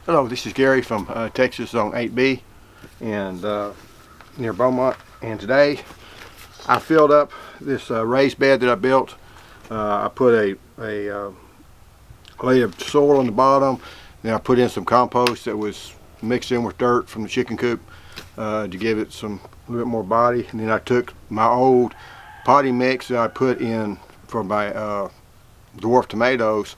Hello, this is Gary from Texas on 8B and near Beaumont. And today I filled up this raised bed that I built. I put a layer of soil on the bottom. Then I put in some compost that was mixed in with dirt from the chicken coop to give it a little bit more body. And then I took my old potting mix that I put in for my dwarf tomatoes,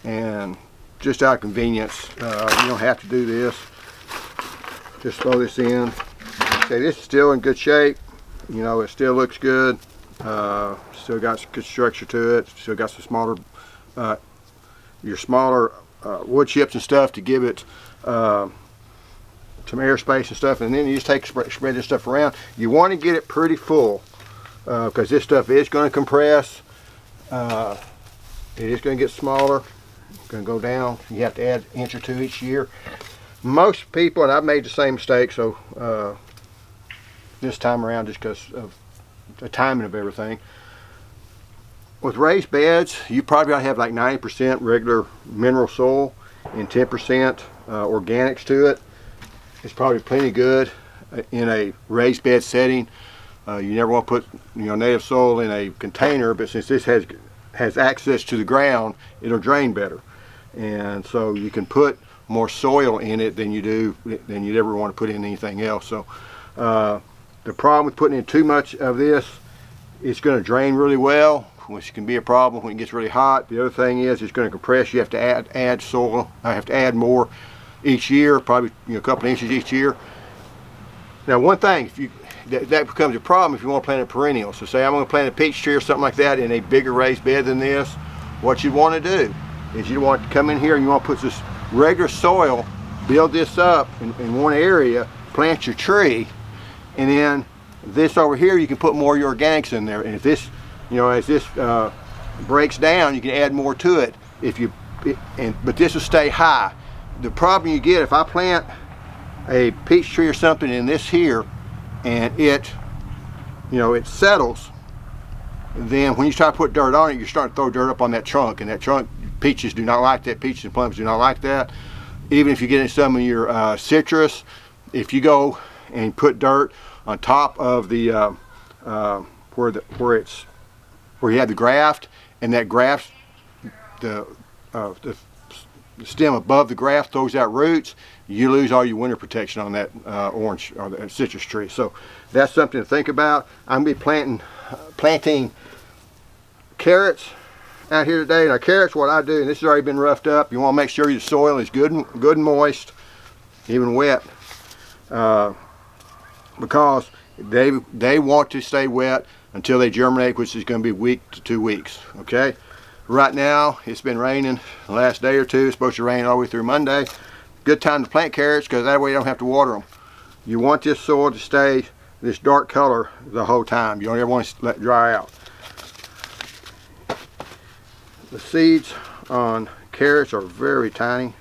and just out of convenience, you don't have to do this. Just throw this in. Okay, this is still in good shape. You know, it still looks good. Still got some good structure to it. Still got some smaller, your smaller wood chips and stuff to give it some airspace and stuff. And then you just spread this stuff around. You want to get it pretty full because this stuff is going to compress. It is going to get smaller. Going to go down. You have to add an inch or two each year. Most people, and I've made the same mistake, so this time around, just because of the timing of everything. With raised beds, you probably ought to have like 90% regular mineral soil and 10% organics to it. It's probably plenty good in a raised bed setting. You never want to put native soil in a container, but since this has access to the ground, it'll drain better. And so you can put more soil in it than you'd ever want to put in anything else. So the problem with putting in too much of this, it's going to drain really well, which can be a problem when it gets really hot. The other thing is it's going to compress. You have to add soil. I have to add more each year, probably a couple of inches each year. Now, one thing, that becomes a problem if you want to plant a perennial. So say I'm going to plant a peach tree or something like that in a bigger raised bed than this. What you want to do is you want to come in here and you want to put this regular soil, build this up in one area, plant your tree, and then this over here you can put more of your organics in there. And if this, as this breaks down, you can add more to it. But this will stay high. The problem you get if I plant a peach tree or something in this here, and it settles, then when you start to put dirt on it, you're starting to throw dirt up on that trunk, and that trunk, peaches do not like that. Peaches and plums do not like that. Even if you get in some of your citrus, if you go and put dirt on top of the where you have the graft, and that graft, the stem above the graft throws out roots, you lose all your winter protection on that orange or the citrus tree. So that's something to think about. I'm going to be planting carrots out here today. Now carrots, what I do, and this has already been roughed up, you want to make sure your soil is good and moist, even wet, because they want to stay wet until they germinate, which is going to be a week to 2 weeks. Okay, right now it's been raining the last day or two. It's supposed to rain all the way through Monday. Good time to plant carrots because that way you don't have to water them. You want this soil to stay this dark color the whole time. You don't ever want to let it dry out. The seeds on carrots are very tiny.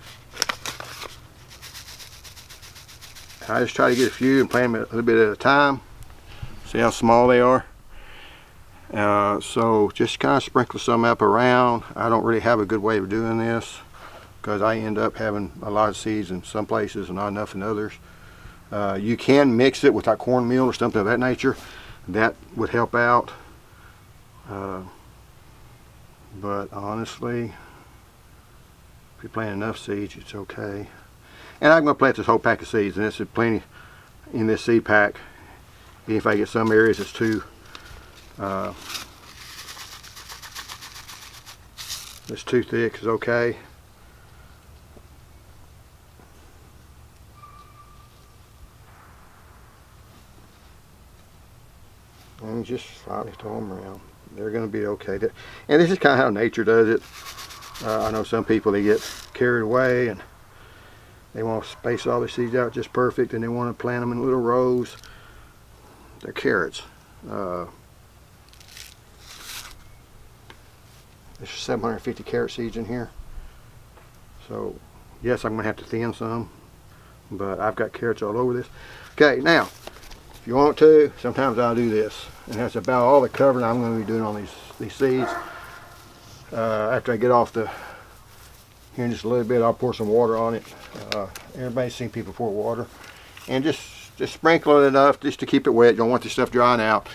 I just try to get a few and plant them a little bit at a time. See how small they are? So just kind of sprinkle some up around. I don't really have a good way of doing this because I end up having a lot of seeds in some places and not enough in others. You can mix it with like cornmeal or something of that nature. That would help out. But honestly, if you plant enough seeds, it's okay. And I'm going to plant this whole pack of seeds, and this is plenty in this seed pack. Even if I get some areas that's too thick, it's okay. And just slightly throw them around. They're going to be okay. And this is kind of how nature does it. I know some people, they get carried away and they want to space all their seeds out just perfect, and they want to plant them in little rows. They're carrots. There's 750 carrot seeds in here. So yes, I'm going to have to thin some, but I've got carrots all over this. Okay, now if you want to, sometimes I'll do this, and that's about all the covering I'm going to be doing on these seeds. After I get off the Here in just a little bit, I'll pour some water on it. Everybody's seen people pour water. And just sprinkle it enough just to keep it wet. You don't want this stuff drying out.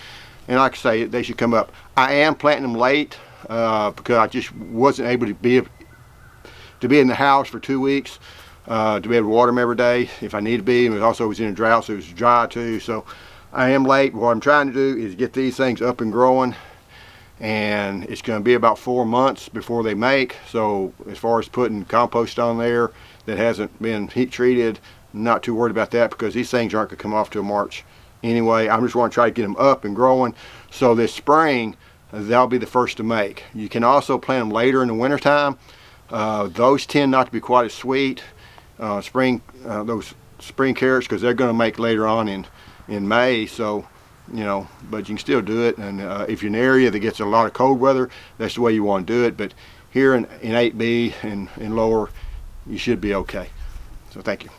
And like I say, they should come up. I am planting them late because I just wasn't able to be in the house for 2 weeks to be able to water them every day if I need to be. And it also was in a drought, so it was dry too. So I am late. What I'm trying to do is get these things up and growing, and it's going to be about 4 months before they make. So as far as putting compost on there that hasn't been heat treated, not too worried about that because these things aren't going to come off till March anyway. I'm just want to try to get them up and growing, so this spring they'll be the first to make. You can also plant them later in the winter time. Those tend not to be quite as sweet. Those spring carrots, because they're going to make later on in May. So but you can still do it. And if you're in an area that gets a lot of cold weather, that's the way you want to do it. But here in 8B and lower, you should be okay. So thank you.